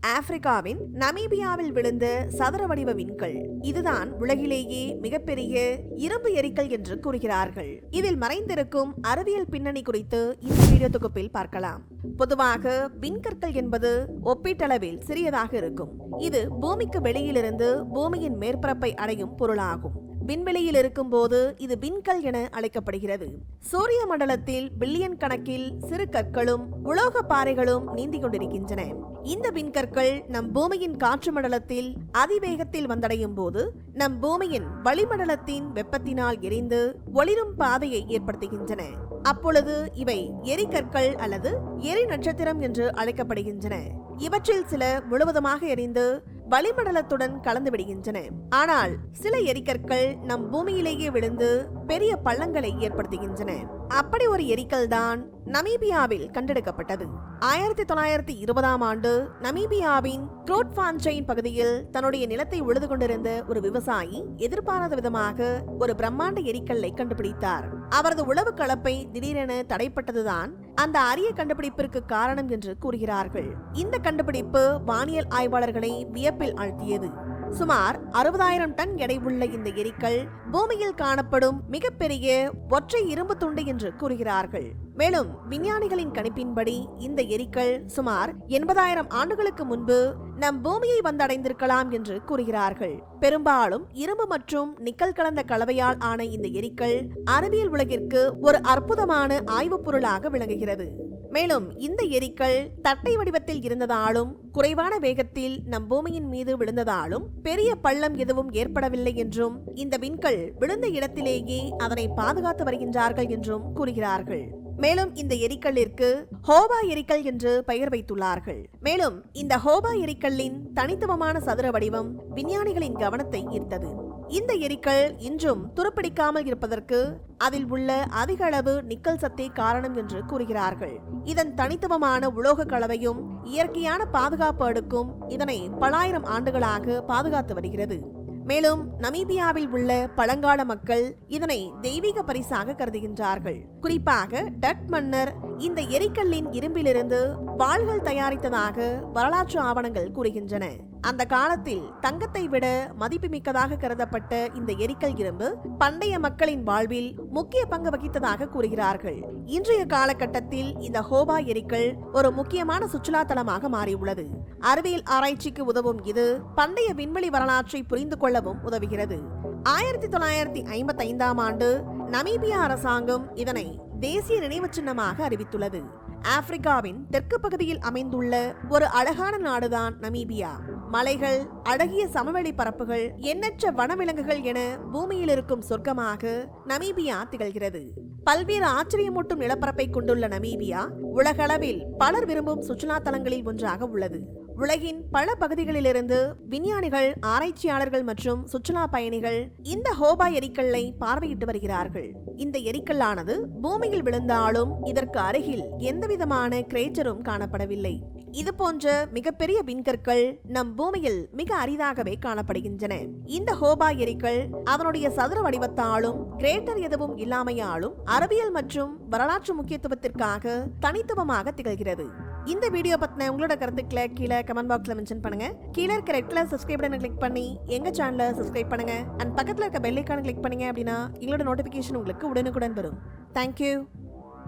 ஆப்பிரிக்காவின் நமீபியாவில் விழுந்த சதுர வடிவ விண்கல். இதுதான் உலகிலேயே மிகப்பெரிய இரும்பு எரிக்கல் என்று கூறுகிறார்கள். இதில் மறைந்திருக்கும் அறிவியல் பின்னணி குறித்து இந்த வீடியோ தொகுப்பில் பார்க்கலாம். பொதுவாக விண்கற்கள் என்பது ஒப்பீட்டளவில் சிறியதாக இருக்கும். இது பூமிக்கு வெளியிலிருந்து பூமியின் மேற்பரப்பை அடையும் பொருளாகும். விண்வெளியில் இருக்கும் போது இது விண்கல் என அழைக்கப்படுகிறது. சூரிய மண்டலத்தில் பில்லியன் கணக்கில் சிறு கற்களும் உலோக பாறைகளும் நீந்தி கொண்டிருக்கின்றன. இந்த விண்கற்கள் நம் பூமியின் காற்று மண்டலத்தில் அதிவேகத்தில் வந்தடையும் போது நம் பூமியின் வளிமண்டலத்தின் வெப்பத்தினால் எரிந்து ஒளிரும் பாதையை ஏற்படுத்துகின்றன. அப்பொழுது இவை எரிகற்கள் அல்லது எரி நட்சத்திரம் என்று அழைக்கப்படுகின்றன. இவற்றில் சில முழுவதுமாக எரிந்து வளிமண்டலத்துடன் கலந்து விடுகின்றன. ஆனால் சில எரிகற்கள் நம் பூமியிலேயே விழுந்து பெரிய பள்ளங்களை ஏற்படுத்துகின்றன. அப்படி ஒரு எரிக்கல் தான் நமீபியாவில் கண்டெடுக்கப்பட்டது. 1920ஆம் ஆண்டு நமீபியாவின் குரோட்ஃபான்சைன் பகுதியில் தன்னுடைய நிலத்தை உழுது கொண்டிருந்த ஒரு விவசாயி எதிர்பாராத விதமாக ஒரு பிரம்மாண்ட எரிக்கல்லை கண்டுபிடித்தார். அவரது உழவு கலப்பை திடீரென தடைப்பட்டதுதான் அந்த அரிய கண்டுபிடிப்பிற்கு காரணம் என்று கூறுகிறார்கள். இந்த கண்டுபிடிப்பு வானியல் ஆய்வாளர்களை வியப்பில் ஆழ்த்தியது. சுமார் 60,000 டன் எடை உள்ள இந்த எரிக்கல் பூமியில் காணப்படும் மிகப்பெரிய ஒற்றை இரும்பு துண்டு என்று கூறுகிறார்கள். மேலும் விஞ்ஞானிகளின் கணிப்பின்படி இந்த எரிக்கல் சுமார் 80,000 ஆண்டுகளுக்கு முன்பு நம் பூமியை வந்தடைந்திருக்கலாம் என்று கூறுகிறார்கள். பெரும்பாலும் இரும்பு மற்றும் நிக்கல் கலந்த கலவையால் ஆன இந்த எரிக்கல் அறிவியல் உலகிற்கு ஒரு அற்புதமான ஆய்வுப் பொருளாக விளங்குகிறது. மேலும் இந்த எரிக்கல் தட்டை வடிவத்தில் இருந்ததாலும் குறைவான வேகத்தில் நம் பூமியின் மீது விழுந்ததாலும் பெரிய பள்ளம் எதுவும் ஏற்படவில்லை என்றும் இந்த விண்கல் விழுந்த இடத்திலேயே அதனை பாதுகாத்து வருகின்றார்கள் என்றும் கூறுகிறார்கள். மேலும் இந்த எரிக்கல்லிற்கு ஹோபா எரிக்கல் என்று பெயர் வைத்துள்ளார்கள். மேலும் இந்த ஹோபா எரிக்கல்லின் தனித்துவமான சதுர வடிவம் விஞ்ஞானிகளின் கவனத்தை ஈர்த்தது. இந்த எரிக்கல் இன்றும் துருப்பிடிக்காமல் இருப்பதற்கு அதில் உள்ள அதிக அளவு நிக்கல் சத்தே காரணம் என்று கூறுகிறார்கள். இதன் தனித்துவமான உலோக கலவையும் இயற்கையான பாதுகாப்பு அடுக்கும் இதனை பல ஆயிரம் ஆண்டுகளாக பாதுகாத்து வருகிறது. மேலும் நமீபியாவில் உள்ள பழங்கால மக்கள் இதனை தெய்வீக பரிசாக கருதுகின்றார்கள். குறிப்பாக டட் மன்னர் இந்த எரிக்கல்லின் இரும்பிலிருந்து வாள்கள் தயாரித்ததாக வரலாற்று ஆவணங்கள் கூறுகின்றன. அந்த காலத்தில் தங்கத்தை விட மதிப்புமிக்கதாக கருதப்பட்ட இந்த எரிக்கல் இரும்பு பண்டைய மக்களின் வாழ்வில் முக்கிய பங்கு வகித்ததாக கூறுகிறார்கள். இன்றைய காலகட்டத்தில் இந்த ஹோபா எரிக்கல் ஒரு முக்கியமான சுற்றுலா தலமாக மாறியுள்ளது. அறிவியல் ஆராய்ச்சிக்கு உதவும் இது பண்டைய விண்வெளி வரலாற்றை புரிந்து கொள்ளவும் உதவுகிறது. 1955ஆம் ஆண்டு நமீபியா அரசாங்கம் இதனை தேசிய நினைவு சின்னமாக அறிவித்துள்ளது. ஆப்பிரிக்காவின் தெற்கு பகுதியில் அமைந்துள்ள ஒரு அழகான நாடுதான் நமீபியா. மலைகள், அழகிய சமவெளி பரப்புகள், எண்ணற்ற வனவிலங்குகள் என பூமியில் இருக்கும் சொர்க்கமாக நமீபியா திகழ்கிறது. பல்வேறு ஆச்சரியமூட்டும் நிலப்பரப்பை கொண்டுள்ள நமீபியா உலகளவில் பலர் விரும்பும் சுற்றுலா தலங்களில் ஒன்றாக உள்ளது. உலகின் பல பகுதிகளிலிருந்து விஞ்ஞானிகள், ஆராய்ச்சியாளர்கள் மற்றும் சுற்றுலா பயணிகள் இந்த ஹோபா எரிக்கல்லை பார்வையிட்டு வருகிறார்கள். இந்த எரிக்கல்லானது பூமியில் விழுந்தாலும் இதற்கு அருகில் எந்தவிதமான கிரேட்டரும் காணப்படவில்லை. இது போன்ற மிகப்பெரிய விண்கற்கள் நம் பூமியில் மிக அரிதாகவே காணப்படுகின்றன. இந்த ஹோபா எரிக்கல் அதனுடைய சதுர வடிவத்தாலும் கிரேட்டர் எதுவும் இல்லாமையாலும் அறிவியல் மற்றும் வரலாற்று முக்கியத்துவத்திற்காக தனித்துவமாக திகழ்கிறது. இந்த வீடியோ பத்தின உங்களோட கருத்துக்களை கீழே கமெண்ட் பாக்ஸ்ல மென்ஷன் பண்ணுங்க. கீழே இருக்க ரெட் கலர் சப்ஸ்கிரைப் பட்டனை கிளிக் பண்ணி எங்க சேனலை சப்ஸ்கிரைப் பண்ணுங்க. அண்ட் பக்கத்துல இருக்க பெல் ஐகானை கிளிக் பண்ணீங்க அப்படின்னா எங்களோட நோட்டிபிகேஷன் உங்களுக்கு உடனுக்குடன் வரும். தேங்க்யூ.